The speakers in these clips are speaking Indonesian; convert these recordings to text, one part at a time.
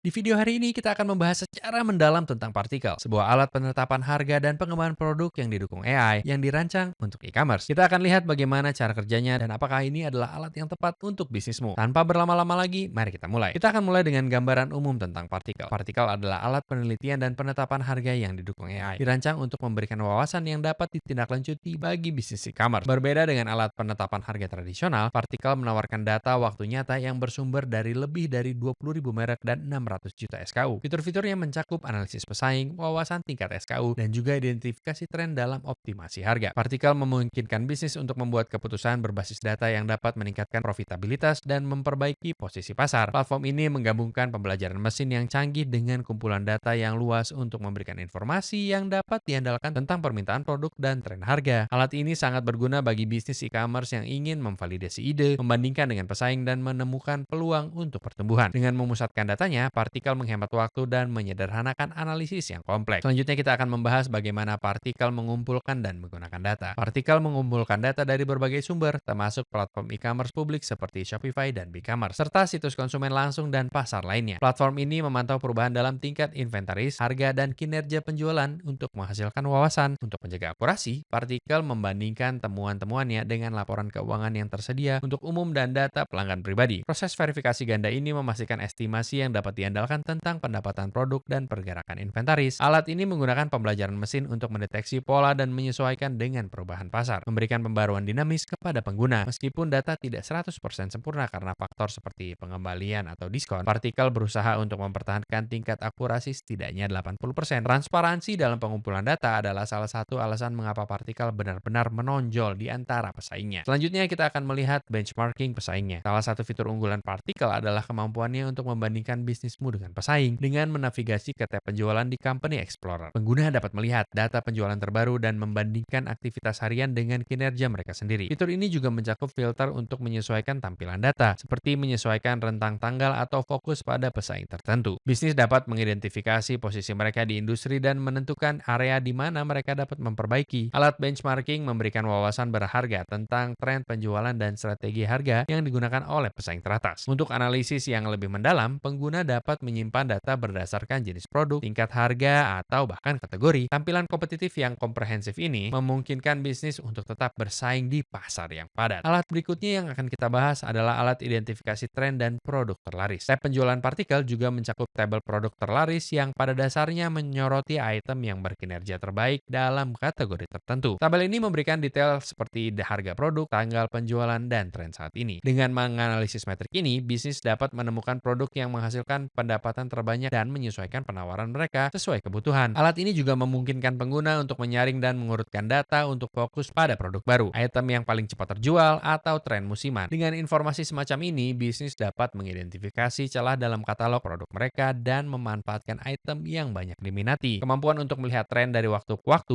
Di video hari ini kita akan membahas secara mendalam tentang partikel, sebuah alat penetapan harga dan pengembangan produk yang didukung AI yang dirancang untuk e-commerce. Kita akan lihat bagaimana cara kerjanya dan apakah ini adalah alat yang tepat untuk bisnismu. Tanpa berlama-lama lagi, mari kita mulai. Kita akan mulai dengan gambaran umum tentang partikel. Partikel adalah alat penelitian dan penetapan harga yang didukung AI, dirancang untuk memberikan wawasan yang dapat ditindaklanjuti bagi bisnis e-commerce. Berbeda dengan alat penetapan harga tradisional, partikel menawarkan data waktu nyata yang bersumber dari lebih dari 20.000 merek dan 600 juta SKU. Fitur-fiturnya mencakup analisis pesaing, wawasan tingkat SKU, dan juga identifikasi tren dalam optimasi harga. Partikel memungkinkan bisnis untuk membuat keputusan berbasis data yang dapat meningkatkan profitabilitas dan memperbaiki posisi pasar. Platform ini menggabungkan pembelajaran mesin yang canggih dengan kumpulan data yang luas untuk memberikan informasi yang dapat diandalkan tentang permintaan produk dan tren harga. Alat ini sangat berguna bagi bisnis e-commerce yang ingin memvalidasi ide, membandingkan dengan pesaing, dan menemukan peluang untuk pertumbuhan. Dengan memusatkan datanya, partikel menghemat waktu dan menyederhanakan analisis yang kompleks. Selanjutnya kita akan membahas bagaimana partikel mengumpulkan dan menggunakan data. Partikel mengumpulkan data dari berbagai sumber, termasuk platform e-commerce publik seperti Shopify dan BigCommerce, serta situs konsumen langsung dan pasar lainnya. Platform ini memantau perubahan dalam tingkat inventaris, harga, dan kinerja penjualan untuk menghasilkan wawasan. Untuk menjaga akurasi, partikel membandingkan temuan-temuannya dengan laporan keuangan yang tersedia untuk umum dan data pelanggan pribadi. Proses verifikasi ganda ini memastikan estimasi yang dapat diandalkan tentang pendapatan produk dan pergerakan inventaris. Alat ini menggunakan pembelajaran mesin untuk mendeteksi pola dan menyesuaikan dengan perubahan pasar, memberikan pembaruan dinamis kepada pengguna. Meskipun data tidak 100% sempurna karena faktor seperti pengembalian atau diskon, partikel berusaha untuk mempertahankan tingkat akurasi setidaknya 80%. Transparansi dalam pengumpulan data adalah salah satu alasan mengapa partikel benar-benar menonjol di antara pesaingnya. Selanjutnya kita akan melihat benchmarking pesaingnya. Salah satu fitur unggulan partikel adalah kemampuannya untuk membandingkan bisnismu dengan pesaing dengan menavigasi ke tab penjualan di Company Explorer. Pengguna dapat melihat data penjualan terbaru dan membandingkan aktivitas harian dengan kinerja mereka sendiri. Fitur ini juga mencakup filter untuk menyesuaikan tampilan data, seperti menyesuaikan rentang tanggal atau fokus pada pesaing tertentu. Bisnis dapat mengidentifikasi posisi mereka di industri dan menentukan area di mana mereka dapat memperbaiki. Alat benchmarking memberikan wawasan berharga tentang tren penjualan dan strategi harga yang digunakan oleh pesaing teratas. Untuk analisis yang lebih mendalam, pengguna dapat menyimpan data berdasarkan jenis produk, tingkat harga, atau bahkan kategori. Tampilan kompetitif yang komprehensif ini memungkinkan bisnis untuk tetap bersaing di pasar yang padat. Alat berikutnya yang akan kita bahas adalah alat identifikasi tren dan produk terlaris. Tab penjualan partikel juga mencakup tabel produk terlaris yang pada dasarnya menyoroti item yang berkinerja terbaik dalam kategori tertentu. Tabel ini memberikan detail seperti harga produk, tanggal penjualan, dan tren saat ini. Dengan menganalisis metrik ini, bisnis dapat menemukan produk yang menghasilkan pendapatan terbanyak dan menyesuaikan penawaran mereka sesuai kebutuhan. Alat ini juga memungkinkan pengguna untuk menyaring dan mengurutkan data untuk fokus pada produk baru, item yang paling cepat terjual, atau tren musiman. Dengan informasi semacam ini, bisnis dapat mengidentifikasi celah dalam katalog produk mereka dan memanfaatkan item yang banyak diminati. Kemampuan untuk melihat tren dari waktu ke waktu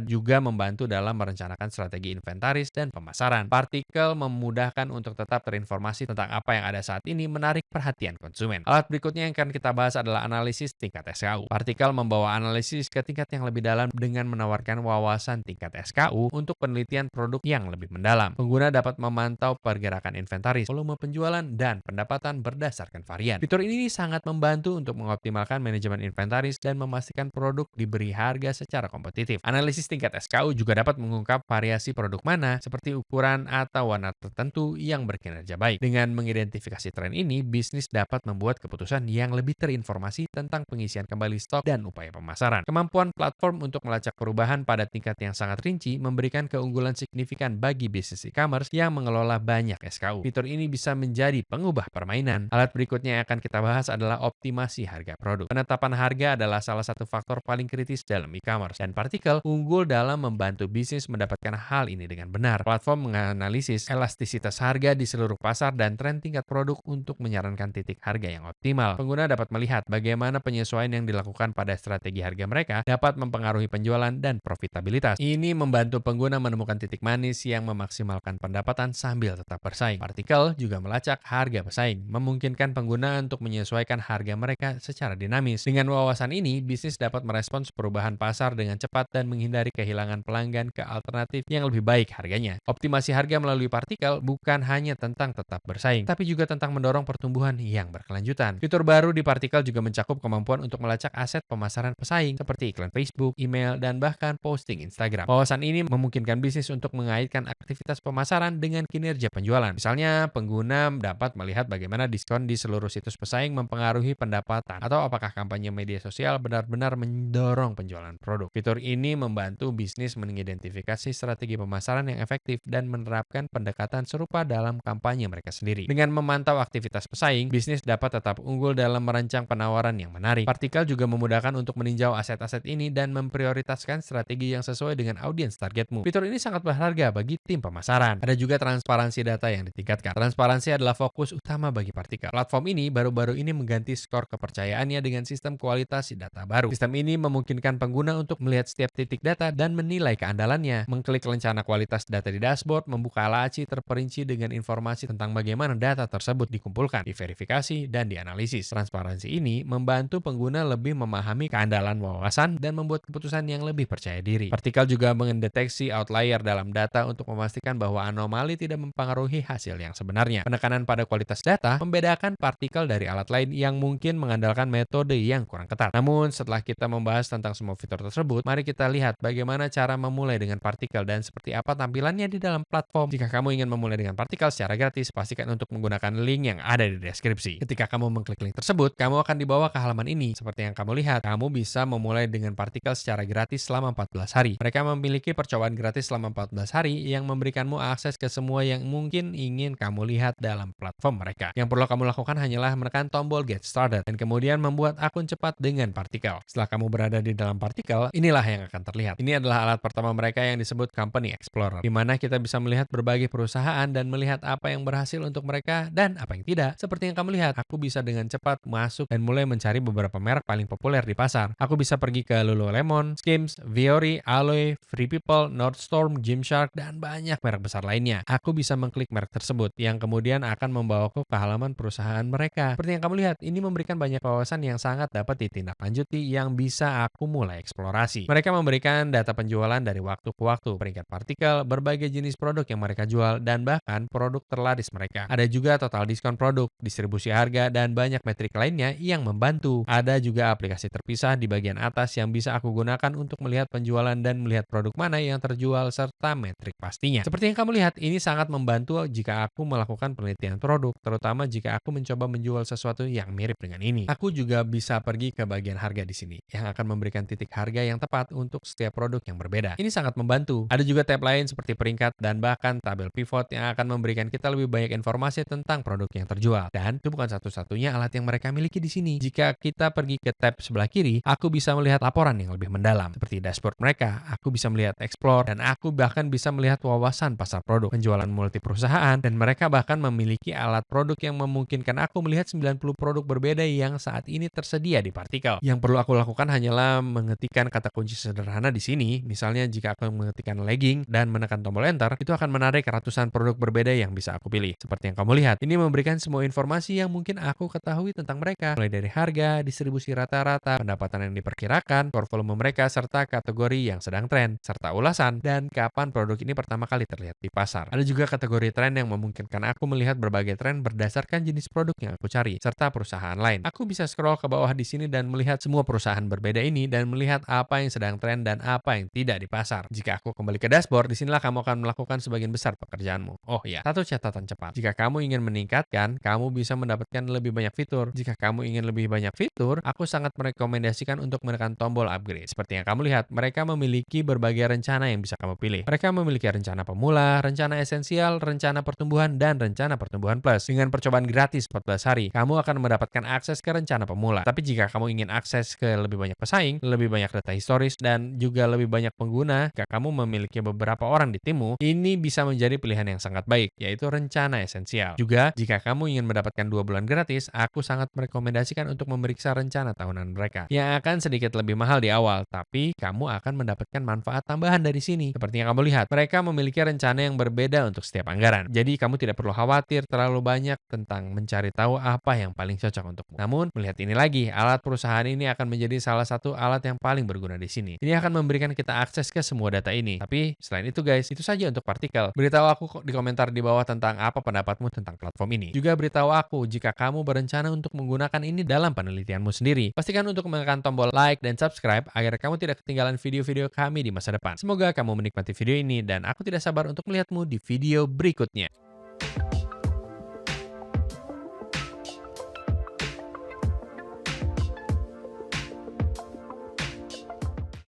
juga membantu dalam merencanakan strategi inventaris dan pemasaran. Partikel memudahkan untuk tetap terinformasi tentang apa yang ada saat ini, menarik perhatian konsumen. Alat berikutnya yang akan kita bahas adalah analisis tingkat SKU. Partikel membawa analisis ke tingkat yang lebih dalam dengan menawarkan wawasan tingkat SKU untuk penelitian produk yang lebih mendalam. Pengguna dapat memantau pergerakan inventaris, volume penjualan, dan pendapatan berdasarkan varian. Fitur ini sangat membantu untuk mengoptimalkan manajemen inventaris dan memastikan produk diberi harga secara kompetitif. Analisis tingkat SKU juga dapat mengungkap variasi produk mana, seperti ukuran atau warna tertentu yang berkinerja baik. Dengan mengidentifikasi tren ini, bisnis dapat membuat keputusan yang lebih terinformasi tentang pengisian kembali stok dan upaya pemasaran. Kemampuan platform untuk melacak perubahan pada tingkat yang sangat rinci memberikan keunggulan signifikan bagi bisnis e-commerce yang mengelola banyak SKU. Fitur ini bisa menjadi pengubah permainan. Alat berikutnya yang akan kita bahas adalah optimasi harga produk. Penetapan harga adalah salah satu faktor paling kritis dalam e-commerce, dan partikel unggul dalam membantu bisnis mendapatkan hal ini dengan benar. Platform menganalisis elastisitas harga di seluruh pasar dan tren tingkat produk untuk menyarankan titik harga yang optimal. Pengguna dapat melihat bagaimana penyesuaian yang dilakukan pada strategi harga mereka dapat mempengaruhi penjualan dan profitabilitas. Ini membantu pengguna menemukan titik manis yang memaksimalkan pendapatan sambil tetap bersaing. Partikel juga melacak harga pesaing, memungkinkan pengguna untuk menyesuaikan harga mereka secara dinamis. Dengan wawasan ini, bisnis dapat merespons perubahan pasar dengan cepat dan menghindari kehilangan pelanggan ke alternatif yang lebih baik harganya. Optimasi harga melalui partikel bukan hanya tentang tetap bersaing, tapi juga tentang mendorong pertumbuhan yang berkelanjutan. Fitur Fitur baru di Partikel juga mencakup kemampuan untuk melacak aset pemasaran pesaing seperti iklan Facebook, email, dan bahkan posting Instagram. Wawasan ini memungkinkan bisnis untuk mengaitkan aktivitas pemasaran dengan kinerja penjualan. Misalnya, pengguna dapat melihat bagaimana diskon di seluruh situs pesaing mempengaruhi pendapatan atau apakah kampanye media sosial benar-benar mendorong penjualan produk. Fitur ini membantu bisnis mengidentifikasi strategi pemasaran yang efektif dan menerapkan pendekatan serupa dalam kampanye mereka sendiri. Dengan memantau aktivitas pesaing, bisnis dapat tetap unggul dalam merancang penawaran yang menarik. Partikel juga memudahkan untuk meninjau aset-aset ini dan memprioritaskan strategi yang sesuai dengan audiens targetmu. Fitur ini sangat berharga bagi tim pemasaran. Ada juga transparansi data yang ditingkatkan. Transparansi adalah fokus utama bagi Partikel. Platform ini baru-baru ini mengganti skor kepercayaannya dengan sistem kualitas data baru. Sistem ini memungkinkan pengguna untuk melihat setiap titik data dan menilai keandalannya. Mengklik rencana kualitas data di dashboard membuka laci terperinci dengan informasi tentang bagaimana data tersebut dikumpulkan, diverifikasi, dan dianalisis. Transparansi ini membantu pengguna lebih memahami keandalan wawasan dan membuat keputusan yang lebih percaya diri. Partikel juga mendeteksi outlier dalam data untuk memastikan bahwa anomali tidak mempengaruhi hasil yang sebenarnya. Penekanan pada kualitas data membedakan Partikel dari alat lain yang mungkin mengandalkan metode yang kurang ketat. Namun, setelah kita membahas tentang semua fitur tersebut, mari kita lihat bagaimana cara memulai dengan Partikel dan seperti apa tampilannya di dalam platform. Jika kamu ingin memulai dengan Partikel secara gratis, pastikan untuk menggunakan link yang ada di deskripsi. Ketika kamu mengklik link tersebut, kamu akan dibawa ke halaman ini. Seperti yang kamu lihat, kamu bisa memulai dengan Partikel secara gratis selama 14 hari. Mereka memiliki percobaan gratis selama 14 hari yang memberikanmu akses ke semua yang mungkin ingin kamu lihat dalam platform mereka. Yang perlu kamu lakukan hanyalah menekan tombol Get Started dan kemudian membuat akun cepat dengan Partikel. Setelah kamu berada di dalam Partikel, inilah yang akan terlihat. Ini adalah alat pertama mereka yang disebut Company Explorer, di mana kita bisa melihat berbagai perusahaan dan melihat apa yang berhasil untuk mereka dan apa yang tidak. Seperti yang kamu lihat, aku bisa dengan cepat masuk dan mulai mencari beberapa merek paling populer di pasar. Aku bisa pergi ke Lululemon, Skims, Vuori, Aloe, Free People, Nordstrom, Gymshark, dan banyak merek besar lainnya. Aku bisa mengklik merek tersebut yang kemudian akan membawaku ke halaman perusahaan mereka. Seperti yang kamu lihat, ini memberikan banyak wawasan yang sangat dapat ditindaklanjuti yang bisa aku mulai eksplorasi. Mereka memberikan data penjualan dari waktu ke waktu, peringkat Partikel, berbagai jenis produk yang mereka jual, dan bahkan produk terlaris mereka. Ada juga total diskon produk, distribusi harga, dan banyak metrik lainnya yang membantu. Ada juga aplikasi terpisah di bagian atas yang bisa aku gunakan untuk melihat penjualan dan melihat produk mana yang terjual serta metrik pastinya. Seperti yang kamu lihat, ini sangat membantu jika aku melakukan penelitian produk, terutama jika aku mencoba menjual sesuatu yang mirip dengan ini. Aku juga bisa pergi ke bagian harga di sini, yang akan memberikan titik harga yang tepat untuk setiap produk yang berbeda. Ini sangat membantu. Ada juga tab lain seperti peringkat dan bahkan tabel pivot yang akan memberikan kita lebih banyak informasi tentang produk yang terjual. Dan itu bukan satu-satunya alat yang mereka miliki di sini. Jika kita pergi ke tab sebelah kiri, aku bisa melihat laporan yang lebih mendalam. Seperti dashboard mereka, aku bisa melihat explore, dan aku bahkan bisa melihat wawasan pasar produk, penjualan multi perusahaan, dan mereka bahkan memiliki alat produk yang memungkinkan aku melihat 90 produk berbeda yang saat ini tersedia di Partikel. Yang perlu aku lakukan hanyalah mengetikkan kata kunci sederhana di sini. Misalnya jika aku mengetikkan legging dan menekan tombol enter, itu akan menarik ratusan produk berbeda yang bisa aku pilih. Seperti yang kamu lihat, ini memberikan semua informasi yang mungkin aku ketahui tentang mereka, mulai dari harga, distribusi rata-rata, pendapatan yang diperkirakan, skor volume mereka, serta kategori yang sedang tren, serta ulasan, dan kapan produk ini pertama kali terlihat di pasar. Ada juga kategori tren yang memungkinkan aku melihat berbagai tren berdasarkan jenis produk yang aku cari, serta perusahaan lain. Aku bisa scroll ke bawah di sini dan melihat semua perusahaan berbeda ini dan melihat apa yang sedang tren dan apa yang tidak di pasar. Jika aku kembali ke dashboard, disinilah kamu akan melakukan sebagian besar pekerjaanmu. Oh ya, satu catatan cepat. Jika kamu ingin meningkatkan, kamu bisa mendapatkan lebih banyak fitur. Jika kamu ingin lebih banyak fitur, aku sangat merekomendasikan untuk menekan tombol upgrade. Seperti yang kamu lihat, mereka memiliki berbagai rencana yang bisa kamu pilih. Mereka memiliki rencana pemula, rencana esensial, rencana pertumbuhan, dan rencana pertumbuhan plus. Dengan percobaan gratis 14 hari, kamu akan mendapatkan akses ke rencana pemula. Tapi jika kamu ingin akses ke lebih banyak pesaing, lebih banyak data historis, dan juga lebih banyak pengguna, jika kamu memiliki beberapa orang di timmu, ini bisa menjadi pilihan yang sangat baik, yaitu rencana esensial. Juga, jika kamu ingin mendapatkan 2 bulan gratis, aku sangat merekomendasikan untuk memeriksa rencana tahunan mereka, yang akan sedikit lebih mahal di awal, tapi kamu akan mendapatkan manfaat tambahan dari sini. Seperti yang kamu lihat, mereka memiliki rencana yang berbeda untuk setiap anggaran. Jadi, kamu tidak perlu khawatir terlalu banyak tentang mencari tahu apa yang paling cocok untukmu. Namun, melihat ini lagi, alat perusahaan ini akan menjadi salah satu alat yang paling berguna di sini. Ini akan memberikan kita akses ke semua data ini. Tapi, selain itu guys, itu saja untuk Partikel. Beritahu aku di komentar di bawah tentang apa pendapatmu tentang platform ini. Juga beritahu aku jika kamu berencana bagaimana untuk menggunakan ini dalam penelitianmu sendiri. Pastikan untuk menekan tombol like dan subscribe agar kamu tidak ketinggalan video-video kami di masa depan. Semoga kamu menikmati video ini dan aku tidak sabar untuk melihatmu di video berikutnya.